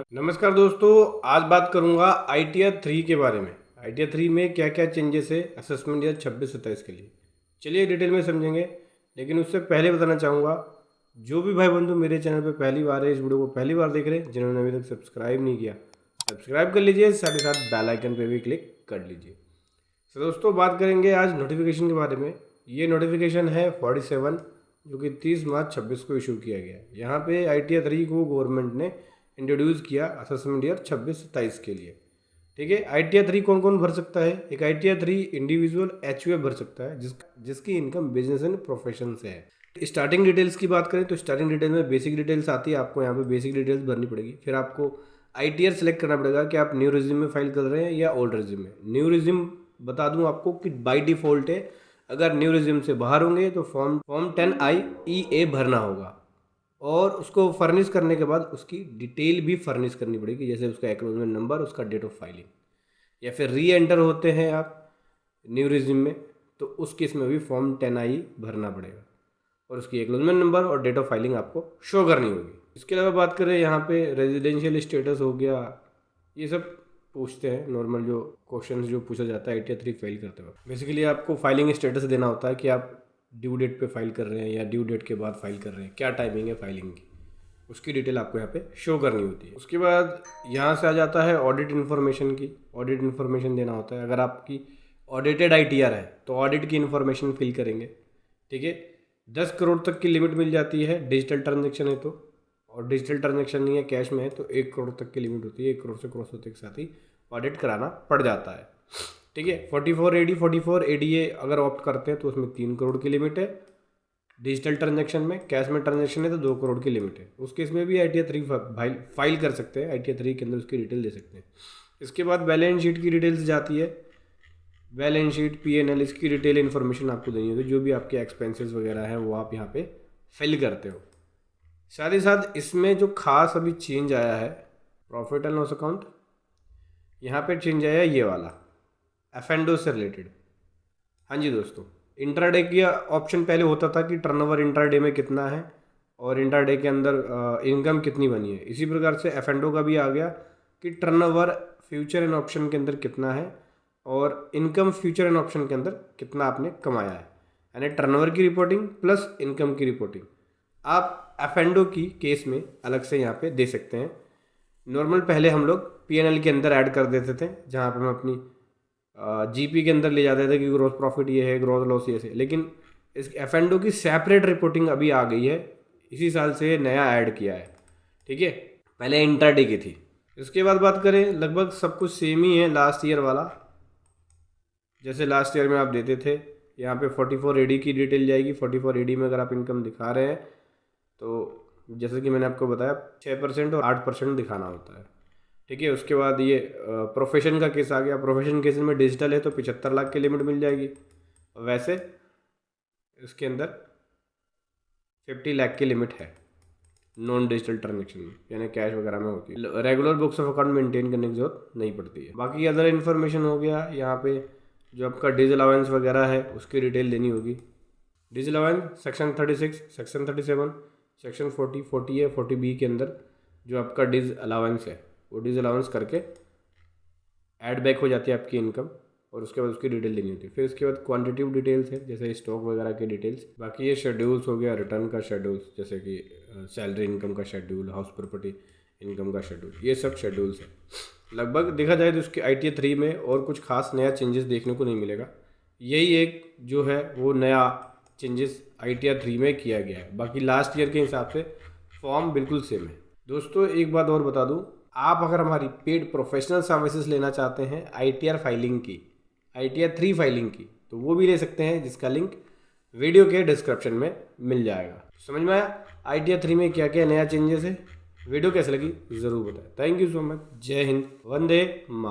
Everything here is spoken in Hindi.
नमस्कार दोस्तों, आज बात करूंगा ITR 3 के बारे में। ITR 3 में क्या क्या चेंजेस है असेसमेंट ईयर 26-27 के लिए। चलिए डिटेल में समझेंगे, लेकिन उससे पहले बताना चाहूँगा जो भी भाई बंधु मेरे चैनल पे पहली बार है, इस वीडियो को पहली बार देख रहे हैं, जिन्होंने अभी तक सब्सक्राइब नहीं किया सब्सक्राइब कर लीजिए, साथ ही साथ बेल आइकन पर भी क्लिक कर लीजिए। तो दोस्तों बात करेंगे आज नोटिफिकेशन के बारे में। ये नोटिफिकेशन है 47 जो कि 30 मार्च 26 को इशू किया गया। यहाँ पे ITR 3 को गवर्नमेंट ने इंट्रोड्यूस किया असेसमेंट ईयर 26-27 के लिए। ठीक है, ITR 3 कौन कौन भर सकता है? एक ITR 3 इंडिविजुअल HUF भर सकता है जिसकी इनकम बिजनेस एंड प्रोफेशन से है। स्टार्टिंग डिटेल्स की बात करें तो स्टार्टिंग डिटेल में बेसिक डिटेल्स आती है, आपको यहाँ पे बेसिक डिटेल्स भरनी पड़ेगी। फिर आपको ITR सेलेक्ट करना पड़ेगा कि आप न्यू रिज्यूम में फाइल कर रहे हैं या ओल्ड रिज्यूम में। न्यू रिज्यूम बता दूं आपको कि बाय डिफ़ॉल्ट है, अगर न्यू रिज्यूम से बाहर होंगे तो फॉर्म 10I EA भरना होगा और उसको फर्निश करने के बाद उसकी डिटेल भी फर्निश करनी पड़ेगी, जैसे उसका एक्नॉलेजमेंट नंबर, उसका डेट ऑफ फाइलिंग। या फिर री एंटर होते हैं आप न्यू रिज्यूम में तो उस केस में भी फॉर्म 10I भरना पड़ेगा और उसकी एक्नॉलेजमेंट नंबर और डेट ऑफ फाइलिंग आपको शो करनी होगी। इसके अलावा बात करें यहाँ पे रेजिडेंशियल स्टेटस हो गया, ये सब पूछते हैं नॉर्मल जो क्वेश्चंस जो पूछा जाता है ITR 3 फाइल करते वक्त। बेसिकली आपको फाइलिंग स्टेटस देना होता है कि आप ड्यू डेट पे फाइल कर रहे हैं या ड्यू डेट के बाद फाइल कर रहे हैं, क्या टाइमिंग है फाइलिंग की, उसकी डिटेल आपको यहाँ पे शो करनी होती है। उसके बाद यहाँ से आ जाता है ऑडिट इन्फॉर्मेशन की। ऑडिट इन्फॉर्मेशन देना होता है, अगर आपकी ऑडिटेड ITR है तो ऑडिट की इन्फॉर्मेशन फिल करेंगे। ठीक है, 10 करोड़ तक की लिमिट मिल जाती है डिजिटल ट्रांजेक्शन है तो, और डिजिटल ट्रांजेक्शन नहीं है कैश में है तो 1 करोड़ तक की लिमिट होती है। 1 करोड़ से क्रॉस होते के साथ ही ऑडिट कराना पड़ जाता है। ठीक है, 44AD 44ADA अगर ऑप्ट करते हैं तो उसमें 3 करोड़ की लिमिट है डिजिटल ट्रांजेक्शन में। कैश में ट्रांजेक्शन है तो 2 करोड़ की लिमिट है। उस केस में भी ITR 3 फाइल कर सकते हैं, ITR 3 के अंदर उसकी डिटेल दे सकते हैं। इसके बाद बैलेंस शीट की डिटेल्स जाती है, बैलेंस शीट P&L इसकी डिटेल इन्फॉर्मेशन आपको देनी होगी, जो भी आपके एक्सपेंसेस वगैरह हैं वो आप यहाँ पे फिल करते हो। साथ ही साथ इसमें जो खास अभी चेंज आया है प्रॉफिट एंड लॉस अकाउंट, यहाँ पे चेंज आया ये वाला F&O से रिलेटेड। हाँ जी दोस्तों, इंट्राडे की ऑप्शन पहले होता था कि टर्नओवर इंट्राडे में कितना है और इंट्राडे के अंदर इनकम कितनी बनी है। इसी प्रकार से F&O का भी आ गया कि टर्नओवर फ्यूचर एंड ऑप्शन के अंदर कितना है और इनकम फ्यूचर एंड ऑप्शन के अंदर कितना आपने कमाया है, यानी टर्नओवर की रिपोर्टिंग प्लस इनकम की रिपोर्टिंग आप F&O की केस में अलग से यहाँ पे दे सकते हैं। नॉर्मल पहले हम लोग P&L के अंदर ऐड कर देते थे, जहाँ पे हम अपनी GP के अंदर ले जाते थे कि ग्रोस प्रॉफिट ये है, ग्रोस लॉस ये है। लेकिन इस F&O की सेपरेट रिपोर्टिंग अभी आ गई है, इसी साल से नया ऐड किया है। ठीक है, पहले इंट्राडे की थी। इसके बाद बात करें, लगभग सब कुछ सेम ही है लास्ट ईयर वाला, जैसे लास्ट ईयर में आप देते थे। यहाँ पे 44AD की डिटेल जाएगी। 44AD में अगर आप इनकम दिखा रहे हैं तो जैसे कि मैंने आपको बताया 6% और 8% दिखाना होता है। ठीक है, उसके बाद ये प्रोफेशन का केस आ गया। प्रोफेशन केस में डिजिटल है तो 75 लाख की लिमिट मिल जाएगी, वैसे इसके अंदर 50 लाख की लिमिट है नॉन डिजिटल ट्रांजेक्शन में, यानी कैश वगैरह में होती है। Regular books of account maintain करने की जरूरत नहीं पड़ती है। बाकी अदर इन्फॉर्मेशन हो गया, यहाँ पे जो आपका डीज अलाउंस वगैरह है उसकी डिटेल देनी होगी। डीज allowance section 36, section 37, section 40A 40B के अंदर जो आपका डीज अलाउंस है वो डीज अलाउंस करके ऐड बैक हो जाती है आपकी इनकम और उसके बाद उसकी डिटेल देनी होती है। फिर उसके बाद क्वांटिटिव डिटेल्स है, जैसे स्टॉक वगैरह की डिटेल्स। बाकी ये शेड्यूल्स हो गया, रिटर्न का शेड्यूल्स, जैसे कि सैलरी इनकम का शेड्यूल, हाउस प्रॉपर्टी इनकम का शेड्यूल, ये सब शेड्यूल्स है। लगभग देखा जाए तो उसके ITR 3 में और कुछ खास नया चेंजेस देखने को नहीं मिलेगा। यही एक जो है वो नया चेंजेस ITR 3 में किया गया है। बाकी लास्ट ईयर के हिसाब से फॉर्म बिल्कुल सेम है। दोस्तों एक बात और बता दूं, आप अगर हमारी पेड प्रोफेशनल सर्विसेज लेना चाहते हैं ITR फाइलिंग की, ITR 3 फाइलिंग की, तो वो भी ले सकते हैं, जिसका लिंक वीडियो के डिस्क्रिप्शन में मिल जाएगा। समझ में आया ITR 3 में क्या क्या नया चेंजेस है? वीडियो कैसे लगी ज़रूर बताएं। Thank you so much. जय हिंद, वंदे मातरम।